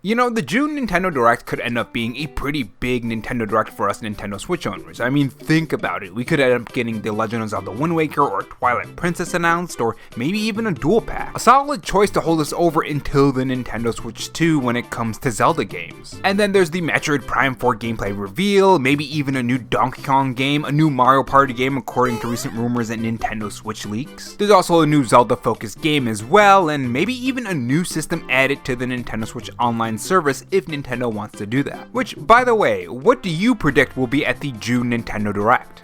You know, the June Nintendo Direct could end up being a pretty big Nintendo Direct for us Nintendo Switch owners. I mean, think about it. We could end up getting The Legend of Zelda Wind Waker or Twilight Princess announced, or maybe even a dual pack. A solid choice to hold us over until the Nintendo Switch 2 when it comes to Zelda games. And then there's the Metroid Prime 4 gameplay reveal, maybe even a new Donkey Kong game, a new Mario Party game according to recent rumors and Nintendo Switch leaks. There's also a new Zelda-focused game as well, and maybe even a new system added to the Nintendo Switch Online service if Nintendo wants to do that. Which, by the way, what do you predict will be at the June Nintendo Direct?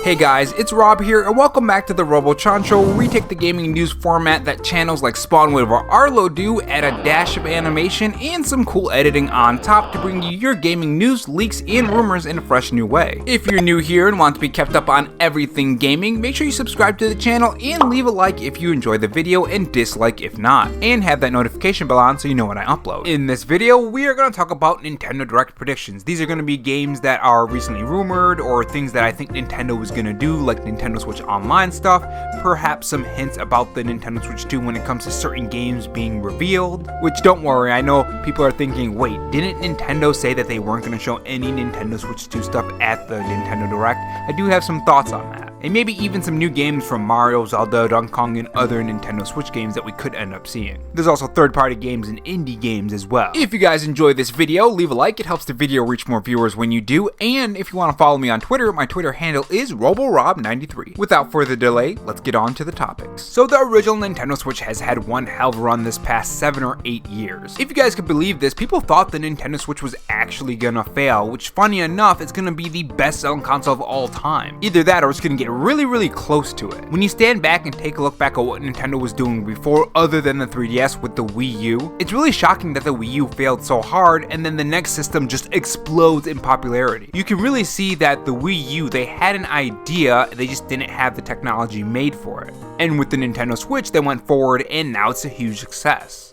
Hey guys, it's Rob here, and welcome back to the Robo Show, where we take the gaming news format that channels like Spawnwave or ALOT do, add a dash of animation and some cool editing on top to bring you your gaming news, leaks, and rumors in a fresh new way. If you're new here and want to be kept up on everything gaming, make sure you subscribe to the channel and leave a like if you enjoy the video and dislike if not, and have that notification bell on so you know when I upload. In this video, we are going to talk about Nintendo Direct predictions. These are going to be games that are recently rumored or things that I think Nintendo was going to do, like Nintendo Switch Online stuff, perhaps some hints about the Nintendo Switch 2 when it comes to certain games being revealed, which don't worry, I know people are thinking, wait, didn't Nintendo say that they weren't going to show any Nintendo Switch 2 stuff at the Nintendo Direct? I do have some thoughts on that. And maybe even some new games from Mario, Zelda, Donkey Kong, and other Nintendo Switch games that we could end up seeing. There's also third-party games and indie games as well. If you guys enjoy this video, leave a like, it helps the video reach more viewers when you do, and if you want to follow me on Twitter, my Twitter handle is RoboRob93. Without further delay, let's get on to the topics. So the original Nintendo Switch has had one hell of a run this past 7 or 8 years. If you guys could believe this, people thought the Nintendo Switch was actually gonna fail, which funny enough, it's gonna be the best-selling console of all time. Either that or it's gonna get really close to it. When you stand back and take a look back at what Nintendo was doing before, other than the 3DS with the Wii U, it's really shocking that the Wii U failed so hard and then the next system just explodes in popularity. You can really see that the Wii U, they had an idea, they just didn't have the technology made for it. And with the Nintendo Switch, they went forward and now it's a huge success.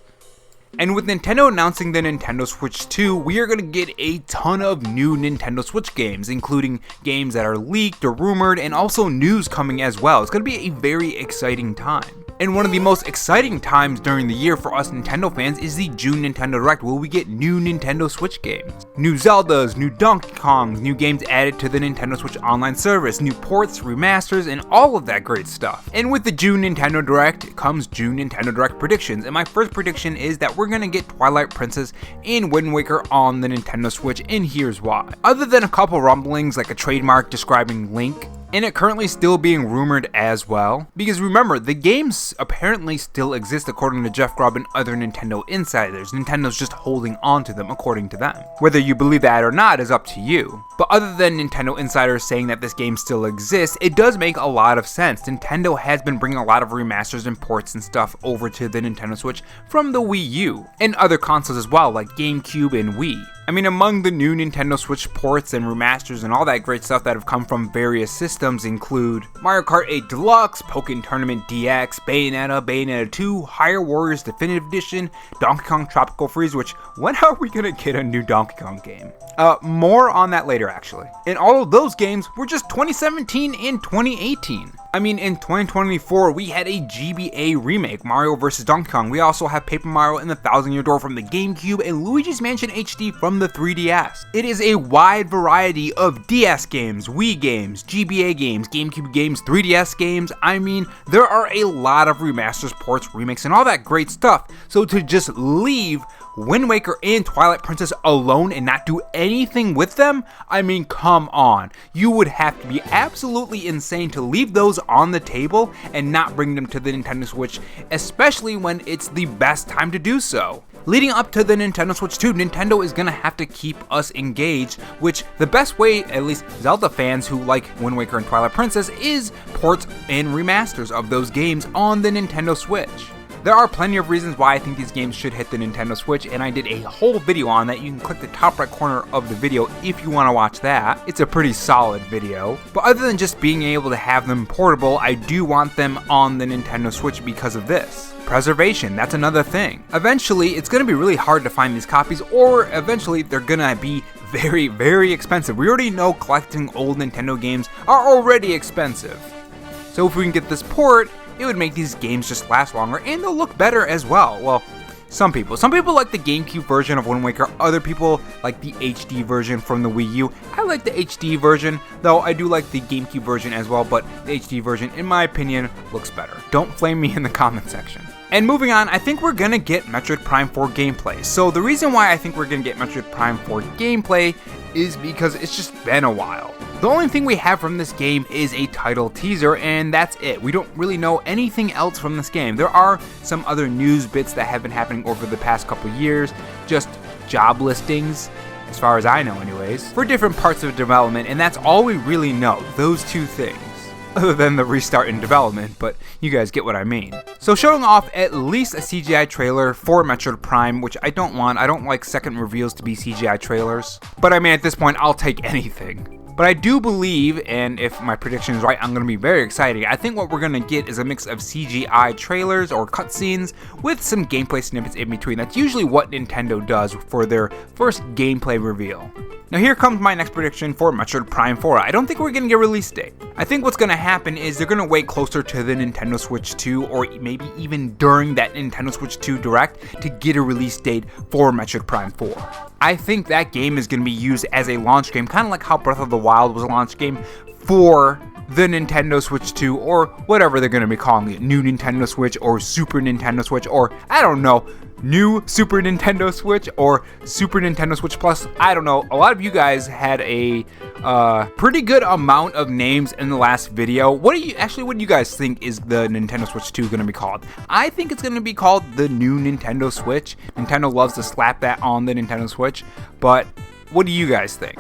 And with Nintendo announcing the Nintendo Switch 2, we are going to get a ton of new Nintendo Switch games, including games that are leaked or rumored, and also news coming as well. It's going to be a very exciting time. And one of the most exciting times during the year for us Nintendo fans is the June Nintendo Direct, where we get new Nintendo Switch games. New Zeldas, new Donkey Kongs, new games added to the Nintendo Switch Online service, new ports, remasters, and all of that great stuff. And with the June Nintendo Direct comes June Nintendo Direct predictions, and my first prediction is that we're gonna get Twilight Princess and Wind Waker on the Nintendo Switch, and here's why. Other than a couple rumblings like a trademark describing Link, and it currently still being rumored as well, because remember, the games apparently still exist according to Jeff Grubb and other Nintendo insiders. Nintendo's just holding on to them according to them. Whether you believe that or not is up to you. But other than Nintendo insiders saying that this game still exists, it does make a lot of sense. Nintendo has been bringing a lot of remasters and ports and stuff over to the Nintendo Switch from the Wii U, and other consoles as well, like GameCube and Wii. I mean, among the new Nintendo Switch ports and remasters and all that great stuff that have come from various systems include Mario Kart 8 Deluxe, Pokken Tournament DX, Bayonetta 2, Hyrule Warriors Definitive Edition, Donkey Kong Tropical Freeze, which, when are we gonna get a new Donkey Kong game? More on that later actually. And all of those games were just 2017 and 2018. I mean, in 2024, we had a GBA remake, Mario vs. Donkey Kong. We also have Paper Mario and the Thousand Year Door from the GameCube and Luigi's Mansion HD from the 3DS. It is a wide variety of DS games, Wii games, GBA games, GameCube games, 3DS games. I mean, there are a lot of remasters, ports, remakes, and all that great stuff. So to just leave Wind Waker and Twilight Princess alone and not do anything with them? I mean, come on. You would have to be absolutely insane to leave those on the table and not bring them to the Nintendo Switch, especially when it's the best time to do so. Leading up to the Nintendo Switch 2, Nintendo is gonna have to keep us engaged, which the best way, at least Zelda fans who like Wind Waker and Twilight Princess, is ports and remasters of those games on the Nintendo Switch. There are plenty of reasons why I think these games should hit the Nintendo Switch, and I did a whole video on that. You can click the top right corner of the video if you want to watch that. It's a pretty solid video. But other than just being able to have them portable, I do want them on the Nintendo Switch because of this. Preservation, that's another thing. Eventually, it's going to be really hard to find these copies, or eventually they're going to be very, very expensive. We already know collecting old Nintendo games are already expensive. So if we can get this port, it would make these games just last longer and they'll look better as well. Well, some people like the GameCube version of Wind Waker, other people like the HD version from the Wii U. I like the HD version, though I do like the GameCube version as well, but the HD version, in my opinion, looks better. Don't flame me in the comment section. And moving on, I think we're gonna get Metroid Prime 4 gameplay. So the reason why I think we're gonna get Metroid Prime 4 gameplay is because it's just been a while. The only thing we have from this game is a title teaser, and that's it. We don't really know anything else from this game. There are some other news bits that have been happening over the past couple years, just job listings, as far as I know anyways, for different parts of development, and that's all we really know, those two things. Other than the restart in development, but you guys get what I mean. So showing off at least a CGI trailer for Metroid Prime, which I don't want. I don't like second reveals to be CGI trailers. But I mean, at this point, I'll take anything. But I do believe, and if my prediction is right, I'm going to be very excited. I think what we're going to get is a mix of CGI trailers or cutscenes with some gameplay snippets in between. That's usually what Nintendo does for their first gameplay reveal. Now here comes my next prediction for Metroid Prime 4. I don't think we're going to get a release date. I think what's going to happen is they're going to wait closer to the Nintendo Switch 2 or maybe even during that Nintendo Switch 2 Direct to get a release date for Metroid Prime 4. I think that game is going to be used as a launch game, kind of like how Breath of the Wild was a launch game for the Nintendo Switch 2 or whatever they're going to be calling it. New Nintendo Switch or Super Nintendo Switch or I don't know. New Super Nintendo Switch or Super Nintendo Switch Plus. I don't know. A lot of you guys had a pretty good amount of names in the last video. What do you guys think is the Nintendo Switch 2 going to be called? I think it's going to be called the new Nintendo Switch. Nintendo loves to slap that on the Nintendo Switch, but what do you guys think?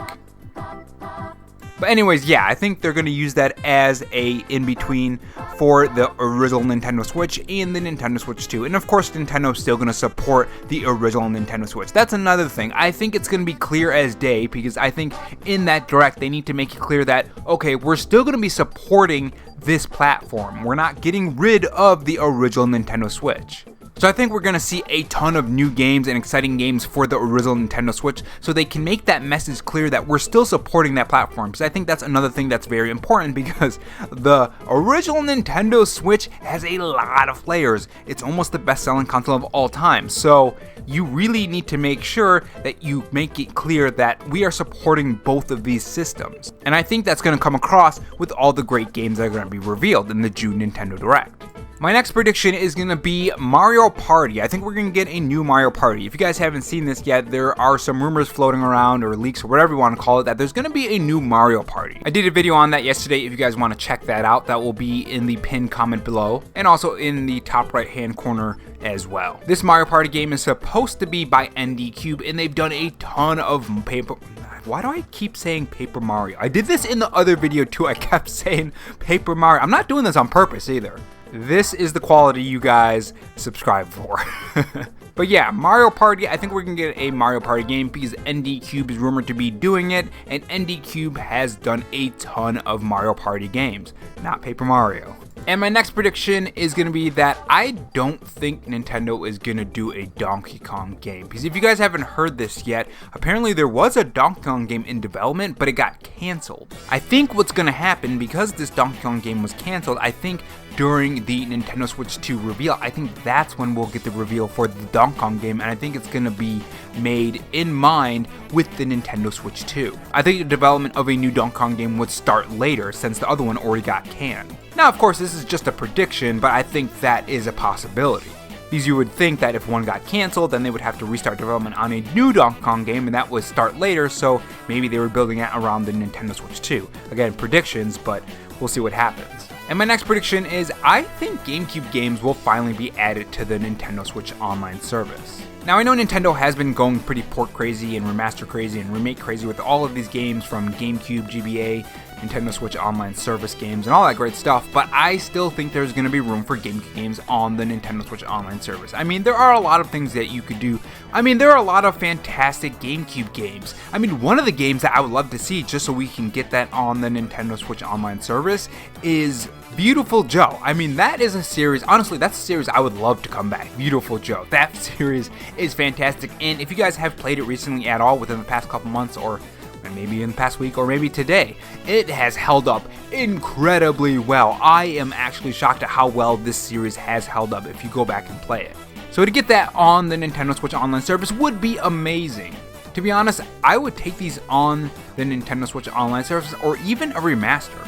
But anyways, yeah, I think they're going to use that as a in-between for the original Nintendo Switch and the Nintendo Switch 2. And of course, Nintendo's still going to support the original Nintendo Switch. That's another thing. I think it's going to be clear as day because I think in that Direct, they need to make it clear that, okay, we're still going to be supporting this platform. We're not getting rid of the original Nintendo Switch. So I think we're going to see a ton of new games and exciting games for the original Nintendo Switch so they can make that message clear that we're still supporting that platform. Because I think that's another thing that's very important because the original Nintendo Switch has a lot of players. It's almost the best-selling console of all time. So you really need to make sure that you make it clear that we are supporting both of these systems. And I think that's going to come across with all the great games that are going to be revealed in the June Nintendo Direct. My next prediction is going to be Mario Party. I think we're going to get a new Mario Party. If you guys haven't seen this yet, there are some rumors floating around or leaks or whatever you want to call it that there's going to be a new Mario Party. I did a video on that yesterday if you guys want to check that out. That will be in the pinned comment below and also in the top right hand corner as well. This Mario Party game is supposed to be by ND Cube and they've done a ton of paper... Why do I keep saying Paper Mario? I did this in the other video too. I kept saying Paper Mario. I'm not doing this on purpose either. This is the quality you guys subscribe for. But yeah, Mario Party, I think we're going to get a Mario Party game because ND Cube is rumored to be doing it, and ND Cube has done a ton of Mario Party games, not Paper Mario. And my next prediction is going to be that I don't think Nintendo is going to do a Donkey Kong game. Because if you guys haven't heard this yet, apparently there was a Donkey Kong game in development, but it got canceled. I think what's going to happen, because this Donkey Kong game was canceled, I think during the Nintendo Switch 2 reveal, I think that's when we'll get the reveal for the Donkey Kong game, and I think it's going to be made in mind with the Nintendo Switch 2. I think the development of a new Donkey Kong game would start later since the other one already got canned. Now, of course, this is just a prediction, but I think that is a possibility. Because you would think that if one got canceled, then they would have to restart development on a new Donkey Kong game, and that would start later, so maybe they were building it around the Nintendo Switch 2. Again, predictions, but we'll see what happens. And my next prediction is I think GameCube games will finally be added to the Nintendo Switch Online service. Now, I know Nintendo has been going pretty port crazy and remaster crazy and remake crazy with all of these games from GameCube, GBA, Nintendo Switch Online Service games and all that great stuff, but I still think there's going to be room for GameCube games on the Nintendo Switch Online Service. I mean, there are a lot of things that you could do. I mean, there are a lot of fantastic GameCube games. I mean, one of the games that I would love to see, just so we can get that on the Nintendo Switch Online Service, is Beautiful Joe. I mean, that is a series, honestly, that's a series I would love to come back. Beautiful Joe. That series is fantastic, and if you guys have played it recently at all within the past couple months, or maybe in the past week, or maybe today, it has held up incredibly well. I am actually shocked at how well this series has held up if you go back and play it. So to get that on the Nintendo Switch Online Service would be amazing. To be honest, I would take these on the Nintendo Switch Online Service, or even a remaster.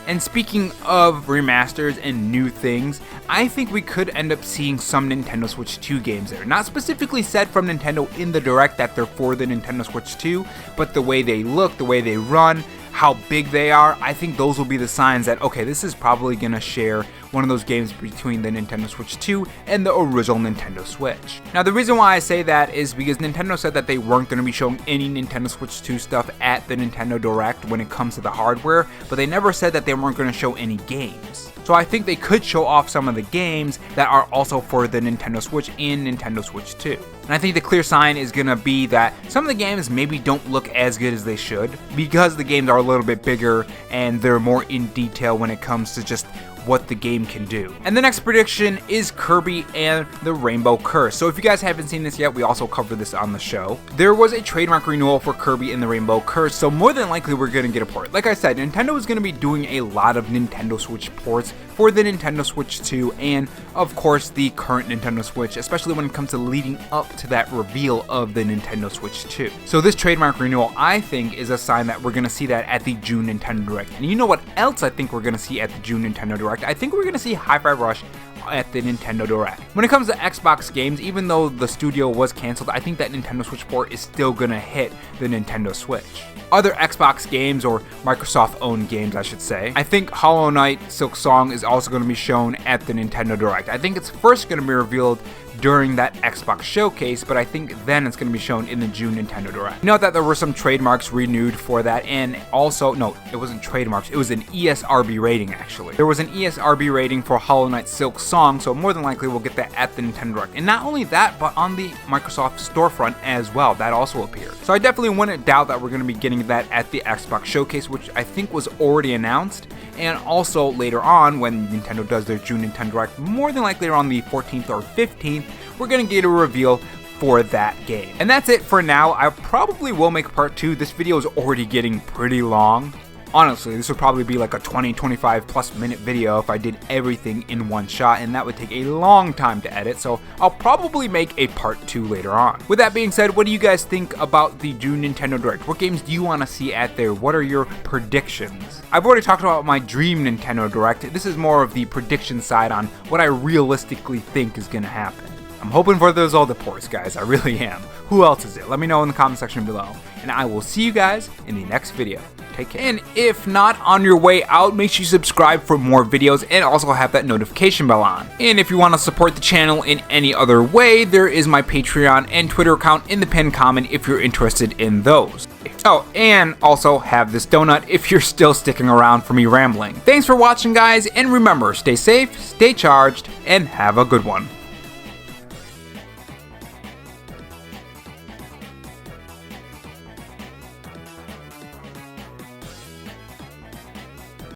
And speaking of remasters and new things, I think we could end up seeing some Nintendo Switch 2 games there. Not specifically said from Nintendo in the Direct that they're for the Nintendo Switch 2, but the way they look, the way they run, how big they are, I think those will be the signs that, okay, this is probably going to share one of those games between the Nintendo Switch 2 and the original Nintendo Switch. Now, the reason why I say that is because Nintendo said that they weren't going to be showing any Nintendo Switch 2 stuff at the Nintendo Direct when it comes to the hardware, but they never said that they weren't going to show any games. So I think they could show off some of the games that are also for the Nintendo Switch and Nintendo Switch 2. And I think the clear sign is going to be that some of the games maybe don't look as good as they should, because the games are a little bit bigger and they're more in detail when it comes to just what the game can do. And the next prediction is Kirby and the Rainbow Curse. So if you guys haven't seen this yet, we also covered this on the show. There was a trademark renewal for Kirby and the Rainbow Curse, so more than likely we're going to get a port. Like I said, Nintendo is going to be doing a lot of Nintendo Switch ports for the Nintendo Switch 2 and of course the current Nintendo Switch, especially when it comes to leading up to that reveal of the Nintendo Switch 2. So this trademark renewal, I think, is a sign that we're going to see that at the June Nintendo Direct. And you know what else I think we're going to see at the June Nintendo Direct? I think we're going to see Hi-Fi Rush at the Nintendo Direct. When it comes to Xbox games, even though the studio was canceled, I think that Nintendo Switch port is still going to hit the Nintendo Switch. Other Xbox games, or Microsoft-owned games I should say, I think Hollow Knight Silk Song is also going to be shown at the Nintendo Direct. I think it's first going to be revealed during that Xbox showcase, but I think then it's going to be shown in the June Nintendo Direct. Note that there were some trademarks renewed for that, and also, no, it wasn't trademarks, it was an ESRB rating actually. There was an ESRB rating for Hollow Knight Silk Song, so more than likely we'll get that at the Nintendo Direct. And not only that, but on the Microsoft storefront as well, that also appeared. So I definitely wouldn't doubt that we're going to be getting that at the Xbox showcase, which I think was already announced. And also later on, when Nintendo does their June Nintendo Direct, more than likely around the 14th or 15th, we're going to get a reveal for that game. And that's it for now. I probably will make part 2. This video is already getting pretty long. Honestly, this would probably be like a 20-25 plus minute video if I did everything in one shot, and that would take a long time to edit, so I'll probably make a part 2 later on. With that being said, what do you guys think about the June Nintendo Direct? What games do you want to see at there? What are your predictions? I've already talked about my dream Nintendo Direct. This is more of the prediction side on what I realistically think is going to happen. I'm hoping for those Zelda ports, guys. I really am. Who else is it? Let me know in the comment section below. And I will see you guys in the next video. Take care. And if not, on your way out, make sure you subscribe for more videos and also have that notification bell on. And if you want to support the channel in any other way, there is my Patreon and Twitter account in the pinned comment if you're interested in those. Oh, and also have this donut if you're still sticking around for me rambling. Thanks for watching, guys, and remember, stay safe, stay charged, and have a good one.